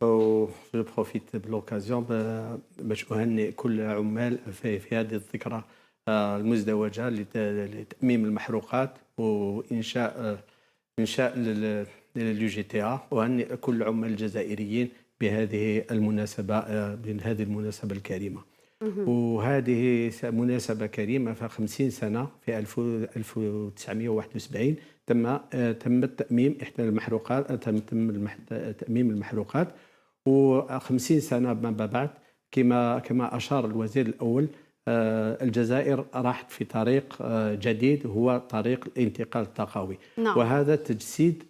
وجو بروفيت بلوكازيون باش أهنئ كل عمال في هذه الذكرى المزدوجة لتأميم المحروقات وإنشاء لليو جي تي أ. أهنئ كل عمال الجزائريين بهذه المناسبة الكريمة. وهذه مناسبة كريمة في 50 سنة في 1971 تم تأميم إحدى المحروقات، تأميم المحروقات. و50 سنة ما بعد كما أشار الوزير الأول، الجزائر راحت في طريق جديد هو طريق الانتقال الطاقوي. نعم. وهذا تجسيد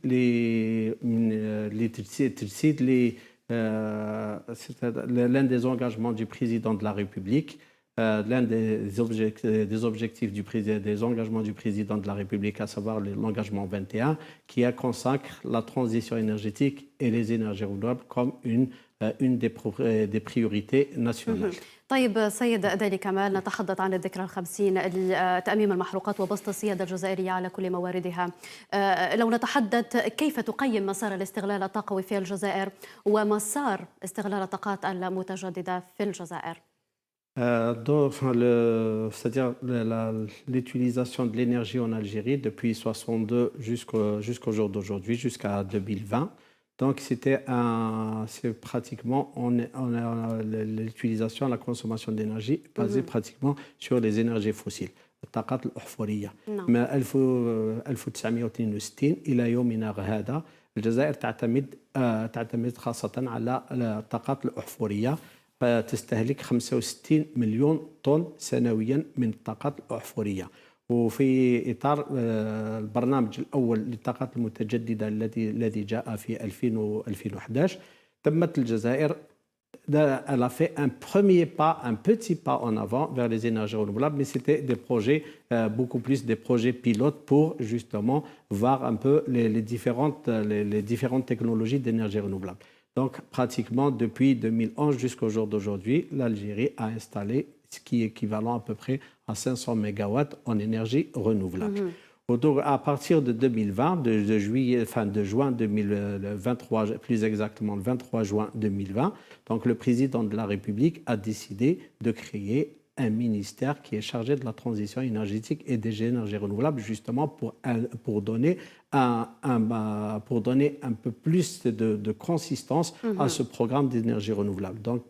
l'un des engagements du président de la République, l'un des objectifs des engagements du président de la République, à savoir l'engagement 21, qui consacre la transition énergétique et les énergies renouvelables comme une des priorités nationales. طيب سيد دالي كمال، نتحدث عن الذكرى ال50 لتأميم المحروقات وبسط السيادة الجزائرية على كل مواردها. لو نتحدث كيف تقيم مسار الاستغلال الطاقوي في الجزائر ومسار استغلال الطاقات المتجددة في الجزائر؟ C'est-à-dire l'utilisation de l'énergie en Algérie depuis 62 jusqu'au jour d'aujourd'hui, jusqu'à 2020. Donc c'est pratiquement l'utilisation, la consommation d'énergie basée pratiquement sur les énergies fossiles. الطاقات الأحفورية. من 1962 إلى يومنا هذا الجزائر تعتمد خاصة على الطاقات الأحفورية، تستهلك 65 مليون طن سنويا من الطاقات الأحفورية. وفي إطار البرنامج الأول للطاقات المتجددة الذي جاء في 2011 تمت الجزائر elle a fait un premier pas, un petit pas en avant vers les énergies renouvelables, mais c'était des projets, beaucoup plus des projets pilotes pour justement voir un peu les différentes technologies d'énergie renouvelable. Donc pratiquement depuis 2011 jusqu'au jour d'aujourd'hui, l'Algérie a installé ce qui est équivalent à peu près à 500 MW en énergie renouvelable. Donc, à partir de 2020, de juin 2023, plus exactement le 23 juin 2020, donc le président de la République a décidé de créer un ministère qui est chargé de la transition énergétique et des énergies renouvelables, justement pour donner un peu plus de consistance à ce programme d'énergie renouvelable. Donc,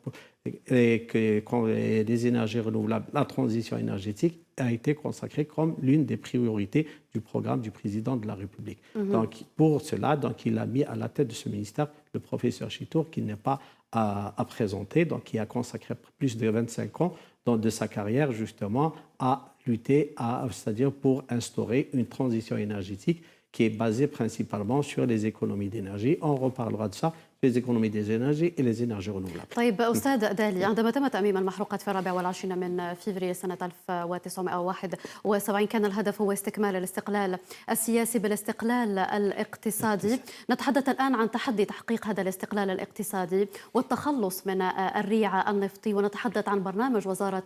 quand les énergies renouvelables, la transition énergétique a été consacrée comme l'une des priorités du programme du président de la République. Donc, pour cela, il a mis à la tête de ce ministère le professeur Chitour, qui n'est pas à présenter, donc qui a consacré plus de 25 ans de sa carrière justement à lutter, c'est-à-dire pour instaurer une transition énergétique qui est basée principalement sur les économies d'énergie. On reparlera de ça, les économies des énergies et les énergies renouvelables. طيب أستاذ دالي، عندما تم تأميم المحروقات في 24 من فبراير سنة 1971 كان الهدف هو استكمال الاستقلال السياسي بالاستقلال الاقتصادي. نتحدث الآن عن تحدي تحقيق هذا الاستقلال الاقتصادي والتخلص من الريع النفطي، ونتحدث عن برنامج وزارة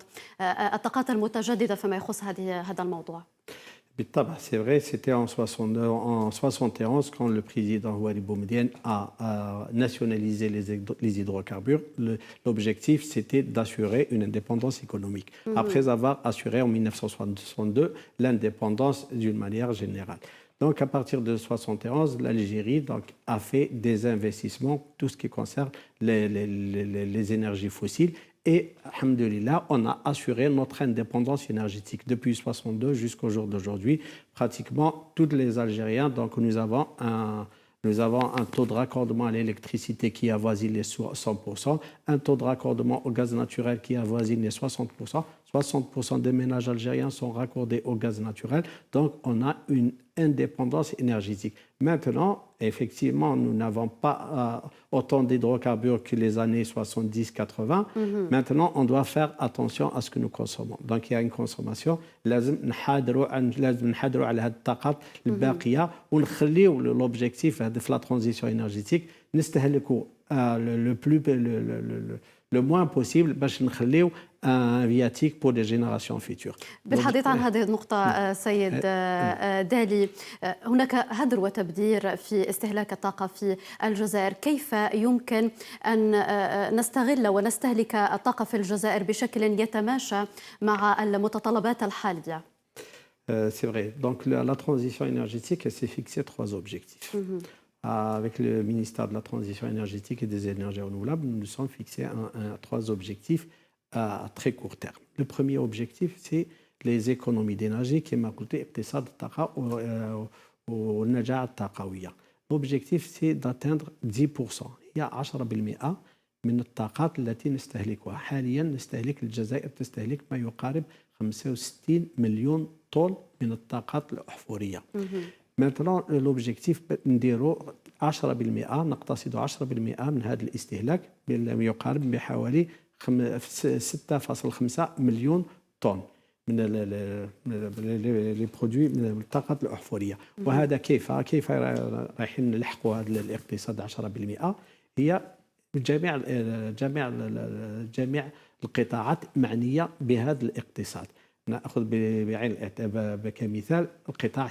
الطاقات المتجددة فيما يخص هذا الموضوع. بالطبع c'est vrai, c'était en 71 quand le président Ouali Boumedienne a nationalisé les hydrocarbures. L'objectif, c'était d'assurer une indépendance économique, après avoir assuré en 1962 l'indépendance d'une manière générale. Donc, à partir de 71, l'Algérie a fait des investissements, tout ce qui concerne les énergies fossiles. Et, alhamdoulilah, on a assuré notre indépendance énergétique depuis 1962 jusqu'au jour d'aujourd'hui. Pratiquement tous les Algériens, donc nous avons un taux de raccordement à l'électricité qui avoisine les 100%, un taux de raccordement au gaz naturel qui avoisine les 60%. 60% des ménages algériens sont raccordés au gaz naturel. Donc, on a une indépendance énergétique. Maintenant, effectivement, nous n'avons pas autant d'hydrocarbures que les années 70-80. Maintenant, on doit faire attention à ce que nous consommons. Donc, il y a une consommation. لازم نحادروا على هذه الطاقات الباقية ونخليو l'objectif في la transition énergétique نستهلكوا le moins possible باش نخليو un viatique pour les générations futures. بالحديث عن هذه النقطة سيد دالي، هناك هدر وتبذير في استهلاك الطاقة في الجزائر، كيف يمكن أن نستغل ونستهلك الطاقة في الجزائر بشكل يتماشى مع المتطلبات الحالية؟ C'est vrai. Donc la transition énergétique, elle s'est fixée 3 objectifs. Avec le ministère de la Transition énergétique et des énergies renouvelables, nous nous sommes fixés 3 objectifs à très court terme. Le premier objectif, c'est les économies d'énergie qui m'a coûté اقتصاد الطاقة والنجاعة الطاقوية. L'objectif, c'est d'atteindre 10%. هي 10% من الطاقات التي نستهلكها. حاليا نستهلك الجزائر تستهلك ما يقارب 65 مليون طن من الطاقات الأحفورية. Maintenant, l'objectif نديرو 10%، نقتصد 10% من هذا الاستهلاك بما يقارب بحوالي 6.5 مليون طن من لي برودوي من الطاقات الأحفورية. وهذا كيف رايحين نلحقوا هذا الاقتصاد 10%؟ هي جميع القطاعات معنية بهذا الاقتصاد. نأخذ بعين الاعتبار كمثال قطاع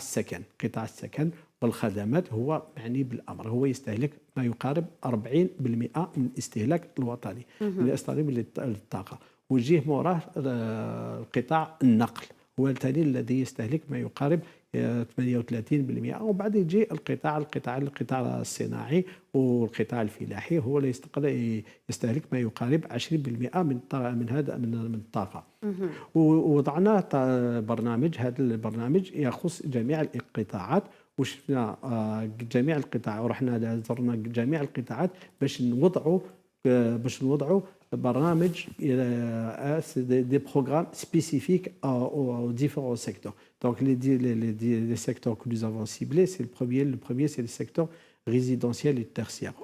السكن والخدمات هو معني بالأمر، هو يستهلك ما يقارب 40% من الاستهلاك الوطني من للطاقة. وجيه موراه قطاع النقل هو الثاني الذي يستهلك ما يقارب 38%. وبعد يجي القطاع الصناعي والقطاع الفلاحي هو اللي يستهلك ما يقارب 20% من الطاقة. ووضعنا برنامج، هذا البرنامج يخص جميع القطاعات، وشفنا جميع القطاعات ورحنا زرنا جميع القطاعات باش نوضعوا برنامج des programmes spécifiques aux différents secteurs. Donc les secteurs que nous avons ciblés, c'est le premier c'est le secteur résidentiel et tertiaire.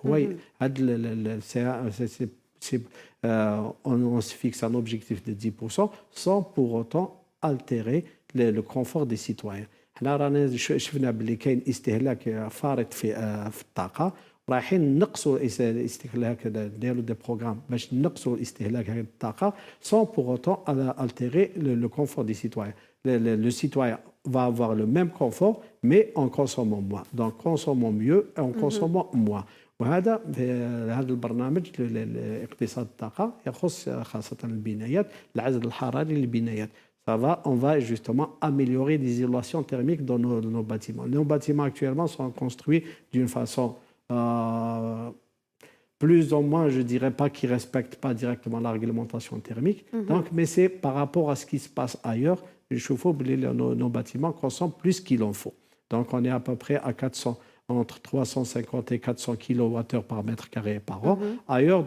On se fixe un objectif de 10% sans pour autant altérer le confort des citoyens. حنا رانا شفنا بلي كاين استهلاك فارط في الطاقه، رايحين نقصوا الاستهلاك، نديروا دي بروغرام باش نقصوا استهلاك هذه الطاقه sans pour autant altérer le confort des citoyens. Le citoyen va avoir le même confort mais en consommant moins. Donc consommons mieux et en consommant moins. وهذا البرنامج لاقتصاد الطاقه يخص خاصه البنايات، العزل الحراري للبنايات. On va justement améliorer l'isolation thermique dans nos bâtiments. Nos bâtiments actuellement sont construits d'une façon plus ou moins, je ne dirais pas qu'ils ne respectent pas directement la réglementation thermique. Donc, mais c'est par rapport à ce qui se passe ailleurs. Nos bâtiments consomment plus qu'il en faut. Donc, on est à peu près à 400, entre 350 et 400 kWh par mètre carré par an. Ailleurs,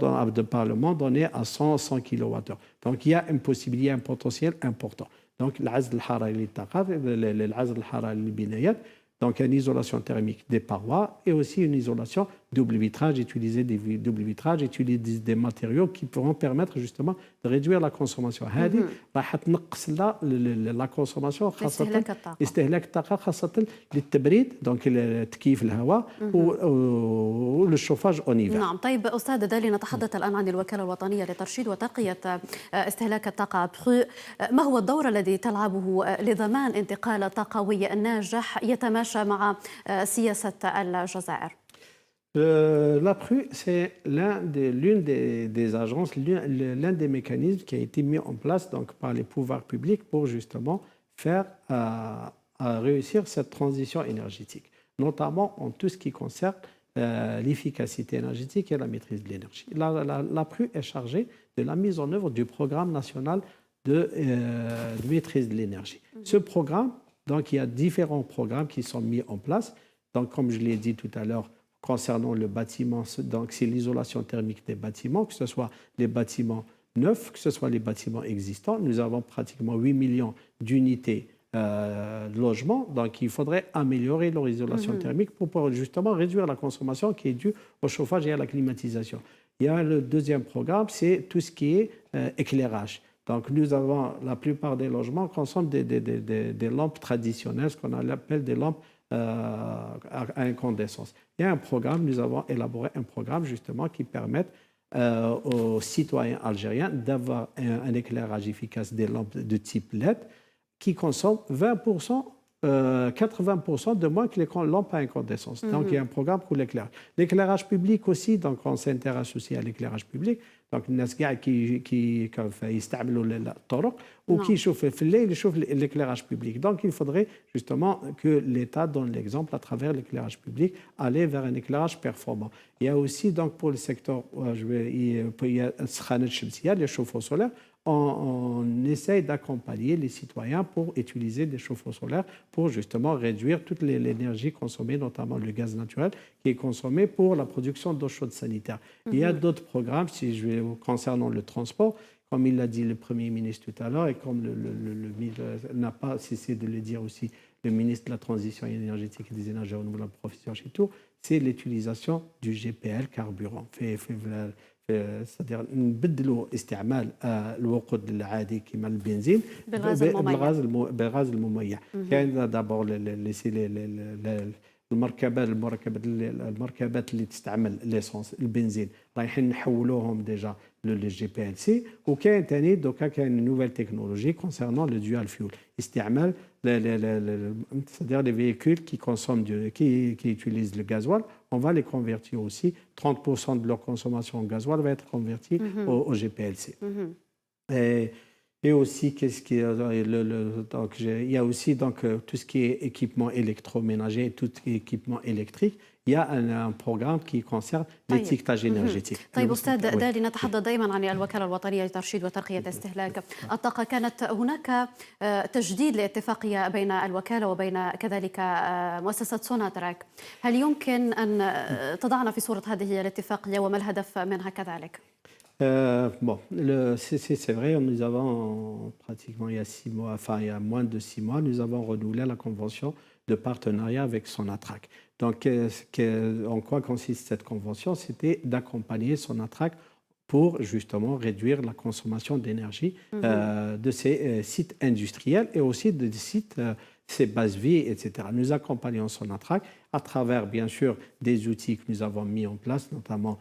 par le monde, on est à 100 kWh. Donc, il y a une possibilité, un potentiel important. Donc, العزل الحراري للطاقات، العزل الحراري للبنايات. Donc, une isolation thermique des parois et aussi une isolation double vitrage, utiliser des double vitrages, utiliser des matériaux qui pourront permettre justement de réduire la consommation. هذه راح تنقص la consommation خاصة استهلاك الطاقة خاصة للتبريد، دونك تكييف الهواء والشوفاج اون ايفر. نعم. طيب أستاذ دالي، نتحدث الآن عن الوكالة الوطنية لترشيد وترقية استهلاك الطاقة برو. ما هو الدور الذي تلعبه لضمان انتقال طاقوي ناجح يتماشى مع سياسة الجزائر؟ La PRU, c'est l'une des agences, l'un des mécanismes qui a été mis en place donc, par les pouvoirs publics pour justement faire réussir cette transition énergétique, notamment en tout ce qui concerne l'efficacité énergétique et la maîtrise de l'énergie. La PRU est chargée de la mise en œuvre du programme national de maîtrise de l'énergie. Ce programme, donc il y a différents programmes qui sont mis en place. Donc, comme je l'ai dit tout à l'heure, concernant le bâtiment, donc c'est l'isolation thermique des bâtiments, que ce soit les bâtiments neufs, que ce soit les bâtiments existants. Nous avons pratiquement 8 millions d'unités de logement, donc il faudrait améliorer leur isolation thermique pour pouvoir justement réduire la consommation qui est due au chauffage et à la climatisation. Il y a le deuxième programme, c'est tout ce qui est éclairage. Donc nous avons, la plupart des logements consomment des lampes traditionnelles, ce qu'on appelle des lampes à incandescence. Il y a un programme, nous avons élaboré un programme justement qui permet aux citoyens algériens d'avoir un éclairage efficace des lampes de type LED qui consomment 20%, 80% de moins que les lampes à incandescence. Donc, il y a un programme pour l'éclairage. L'éclairage public aussi, donc on s'intéresse aussi à l'éclairage public. Donc, الناس كاع qui يستعملوا الطرق وكي يشوف في الليل يشوف l'éclairage public. Donc, il faudrait justement que l'État donne l'exemple à travers l'éclairage public, aller vers un éclairage performant. Il y a aussi donc pour le secteur, il y a les chauffe-eau solaires. On essaye d'accompagner les citoyens pour utiliser des chauffe-eau solaires pour justement réduire toute l'énergie consommée, notamment le gaz naturel qui est consommé pour la production d'eau chaude sanitaire. Il y a d'autres programmes, concernant le transport, comme il l'a dit le Premier ministre tout à l'heure et comme le ministre n'a pas cessé de le dire aussi, le ministre de la Transition énergétique et des énergies renouvelables, professeur Chitou, c'est l'utilisation du GPL carburant. c'est-à-dire نبدلوا استعمال الوقود العادي كما البنزين بالغاز المميع. كاين دابور المركبات اللي تستعمل ليسونس البنزين رايحين نحولوهم ديجا للجي بي ال سي وكاين ثاني دوكا كاين نوفيل تكنولوجي كونسيرنون لو دوال فيول استعمال c'est-à-dire les véhicules qui consomment qui utilisent le gasoil, on va les convertir aussi. 30% de leur consommation en gasoil va être convertie au GPLC. Et aussi, donc, il y a aussi donc, tout ce qui est équipement électroménager et tout ce qui est équipement électrique. Il y a un programme qui concerne l'étiquetage énergétique. طيب أستاذ دالي، نتحدث دائما عن الوكالة الوطنية لترشيد وترقية استهلاك الطاقة. كانت هناك تجديد لاتفاقية بين الوكالة وبين كذلك مؤسسة سوناتراك. هل يمكن أن تضعنا في صورة هذه الاتفاقية وما الهدف منها كذلك؟ Bon, c'est vrai, nous avons pratiquement il y a 6 mois, enfin il y a moins de 6 mois, nous avons renouvelé la convention de partenariat avec Sonatrach. Donc, en quoi consiste cette convention? C'était d'accompagner Sonatrach pour justement réduire la consommation d'énergie de ces sites industriels et aussi de sites, ces bases vie, etc. Nous accompagnons Sonatrach à travers, bien sûr, des outils que nous avons mis en place, notamment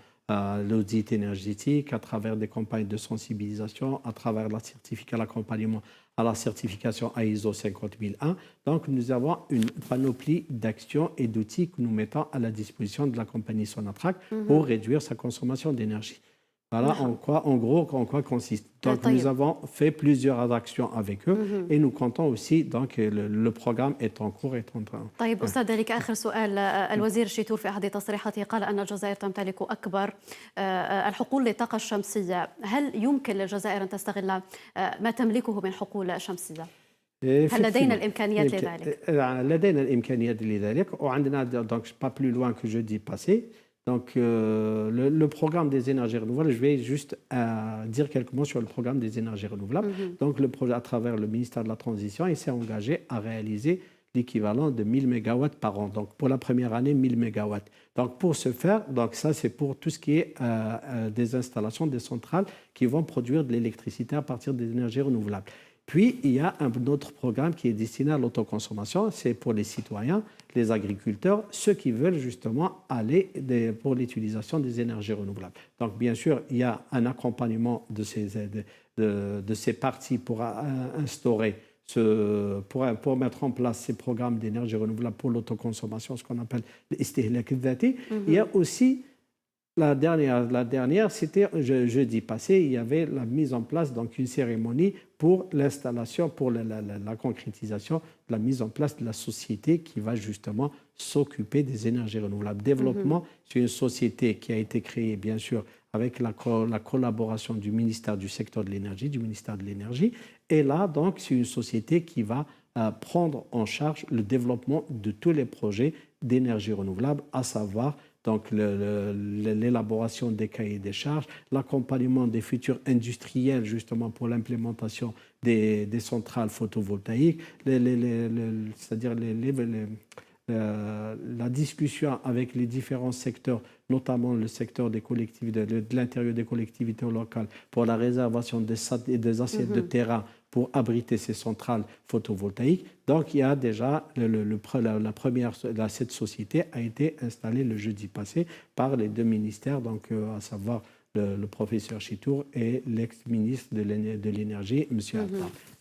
l'audit énergétique, à travers des campagnes de sensibilisation, à travers l'accompagnement à la certification ISO 50001. Donc, nous avons une panoplie d'actions et d'outils que nous mettons à la disposition de la compagnie Sonatrach pour réduire sa consommation d'énergie. Voilà en gros en quoi consiste. Donc, nous avons fait plusieurs actions avec eux et nous comptons aussi, donc le programme est en cours, est en train. طيب أستاذ ذلك آخر سؤال. الوزير الشيتور في أحد تصريحاته قال أن الجزائر تمتلك أكبر الحقول للطاقة الشمسية. هل يمكن للجزائر أن تستغل ما تملكه من حقول شمسية؟ هل لدينا الإمكانيات لذلك؟ لدينا الإمكانيات لذلك وعندنا donc pas plus loin que jeudi passé. Donc, le programme des énergies renouvelables, je vais juste dire quelques mots sur le programme des énergies renouvelables. Donc, le projet, à travers le ministère de la Transition, il s'est engagé à réaliser l'équivalent de 1000 MW par an. Donc, pour la première année, 1000 MW. Donc, pour ce faire, donc ça, c'est pour tout ce qui est des installations, des centrales qui vont produire de l'électricité à partir des énergies renouvelables. Puis, il y a un autre programme qui est destiné à l'autoconsommation. C'est pour les citoyens, les agriculteurs, ceux qui veulent justement aller pour l'utilisation des énergies renouvelables. Donc, bien sûr, il y a un accompagnement de ces parties pour instaurer, pour mettre en place ces programmes d'énergie renouvelable pour l'autoconsommation, ce qu'on appelle l'istihlak al-dhati. Il y a aussi la dernière, c'était jeudi passé, il y avait la mise en place donc une cérémonie pour l'installation, pour la concrétisation, la mise en place de la société qui va justement s'occuper des énergies renouvelables. Développement, c'est une société qui a été créée, bien sûr, avec la collaboration du ministère du secteur de l'énergie, du ministère de l'énergie. Et là, donc, c'est une société qui va prendre en charge le développement de tous les projets d'énergie renouvelable, à savoir donc l'élaboration des cahiers des charges, l'accompagnement des futurs industriels justement pour l'implémentation des centrales photovoltaïques, c'est-à-dire la discussion avec les différents secteurs, notamment le secteur des collectivités, de l'intérieur des collectivités locales, pour la réservation des assiettes de terrain pour abriter ces centrales photovoltaïques. Donc, il y a déjà cette société a été installée le jeudi passé par les deux ministères, donc à savoir le professeur Chitour et l'ex-ministre de l'Énergie, M. Attal.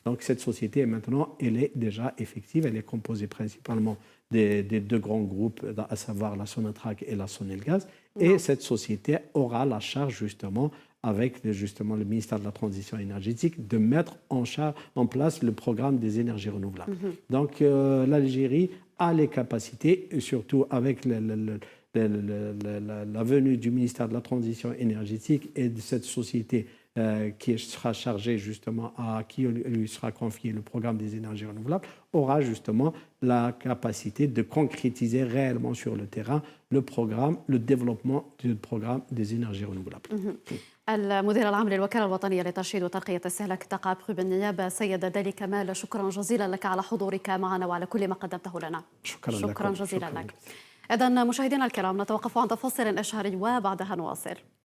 Donc cette société, maintenant, elle est déjà effective. Elle est composée principalement des deux grands groupes, à savoir la Sonatrach et la Sonelgaz. Et cette société aura la charge, justement, avec le ministère de la Transition énergétique, de mettre en place le programme des énergies renouvelables. Donc l'Algérie a les capacités, et surtout avec la venue du ministère de la Transition énergétique et de cette société qui sera chargée justement, à qui lui sera confié le programme des énergies renouvelables, aura justement la capacité de concrétiser réellement sur le terrain le développement du programme des énergies renouvelables. المدير العام للوكالة الوطنية لترشيد وتنقية استهلاك الطاقة بالنيابة سيد دالي كمال، شكرا جزيلا لك على حضورك معنا وعلى كل ما قدمته لنا. شكرا جزيلا لك. إذن مشاهدينا الكرام، نتوقف عند فاصل إشهاري وبعدها نواصل.